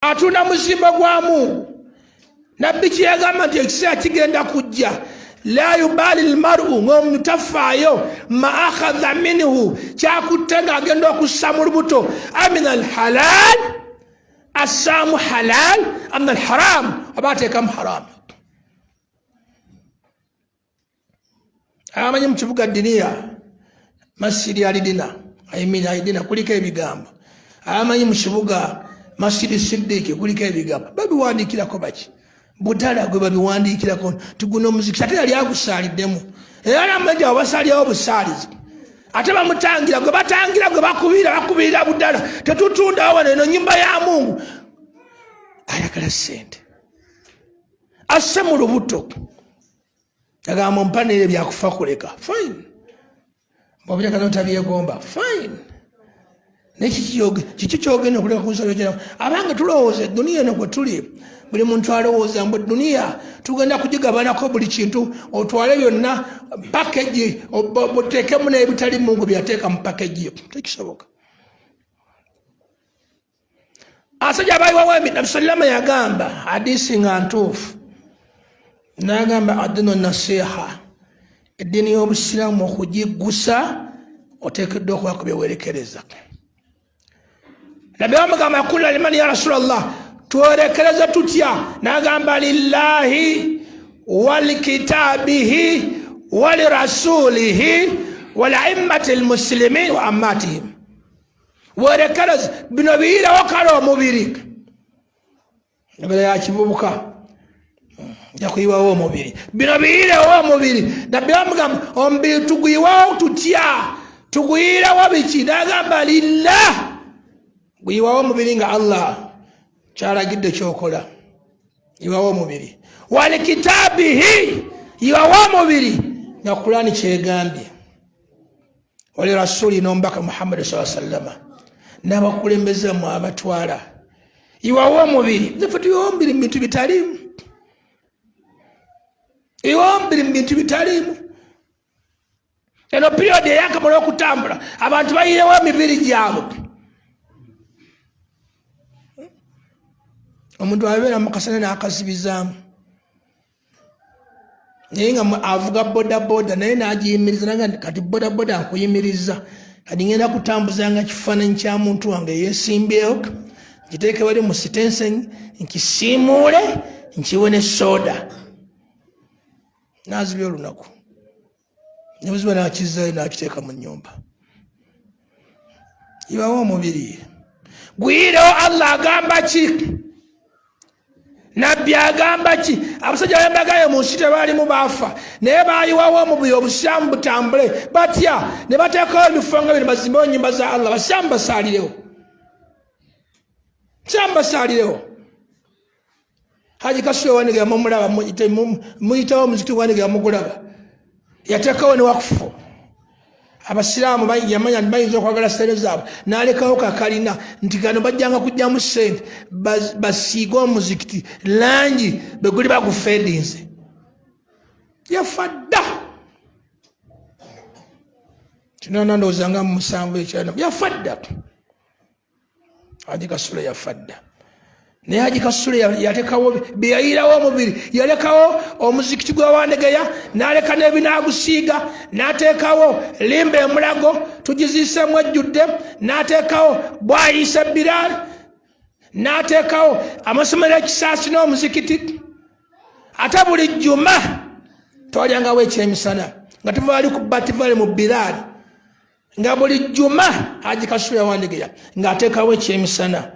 atunda musimba gwa Mungu. Nabbi kyeyagamba nti ekiseera kigenda kujja la yubali almar'u ng'omuntu tafaayo ma akhadha minhu kyakutte ng'agenda okussa mu lubuto amin alhalal assaamu halal am alharam oba ateekamu haram. Amanyi mu kibuga Diniya masjidi alidina ayimina alidina kuliko ebigambo. Amanyi mu kibuga masjidi Siddiiki kuliko ebigambo. Babiwandiikirako baki? Budala gwe babiwandiikirako tuguna omuzikiti ate yali agusaaliddemu era namajja basalyawo busaalizi ate bamutangira gwe batangira gwe bakubirira budala tetutundawo wano eno nyumba ya Mungu ayagala ssente asse mu lubuto agamba mpanire byakufa kuleka fine mbobireka notabyegomba fine kiki kyogenda okuleka ku nsalo gyena abanga tulowooza edduniya eno kwe tuli buli muntu alowooza mbu edduniya tugenda kugigabanako buli kintu otwale byonna pakeji oteekemu n'ebitali Mungu byateeka mu pakeji yo tekisoboka. Asajja abayiwawo Nabi sallama yagamba hadisi nga ntuufu nagamba adinu nasiha eddiini y'obusiraamu okugiggusa oteekeddwa okuba ku byewerekereza. Nabi wamugamba yakulira limani ya Rasulallah tuwerekereza tutya nagamba lillahi walikitabihi walirasulihi wala'immati almuslimin wa ammatihim. Werekereza bino biyirewo kale omubiri nagala yakivubuka jakuyiwawo omubiri bino biyirewo omubiri. Nabbi wamugamba omubiri tuguyiwawo tutya tuguyirewo biki nagamba lillah guyiwawo omubiri nga Allah kyalagidde kyokola iwawo omubiri walikitabihi iwawo omubiri nga Qur'ani kyegambye wali rasuli n'omubaka Muhammad sallallahu alaihi wasallam n'abakulembeze mu abatwala iwawo omubiri naffe tuyiwawo omubiri mu bintu bitaliimu iwawo omubiri mu bintu bitaliimu. Eno period eyakamala okutambula abantu bayirewo emibiri gyabwe. Omuntu abeera mu kasana n'akazibizaamu naye nga avuga bodaboda naye n'agiyimiriza naga kati bodaboda nkuyimiriza kati ngenda kutambuza nga kifaananyi kya muntu wange yeesimbyewo nkiteeke wali mu sitense nkisiimuule nkiwe ne soda n'azibya olunaku nebuziba n'akizzayo n'akiteeka mu nnyumba. Iwawo omubiri guyirewo Allah agamba ki? Nabbi agamba ki? Abasajja bembagayo mu nsi tebaalimu baafa naye baayiwawo omubiri obusiraamu butambule batya ne bateekawo ebifo nga bino bazimbewo ennyumba za Allah basiraamu basaalirewo siraamu basaalirewo. Haji Kasule Wandiga mumulaba muyitawo omuzikiti Wandiga mugulaba yateekawo ne wakufu abasiraamu yamanya bayinza okwagala sente zaabwe n'alekawo kakalina nti gano bajjanga kujjamu ssente basiige omuzikiti langi beguli bagufeedinze yafa dda kinana ndowooza nga mu 7 ekyana yafa dda. Haji Kasule yafa dda naye Haji Kasule yatekawo beyayirawo omubiri yalekawo omuzikiti gwe Wandegeya n'aleka n'ebinaagusiiga n'ateekawo limba emulago tugiziisemu ejjudde n'ateekawo bwayisa Bilal n'ateekawo amasomero ekisaasi n'omuzikiti ate buli jjuma twalyangawo ekyemisana nga tuvaali ku bativale mu Bilal nga buli jjuma Haji Kasule Wandegeya ng'ateekawo ekyemisana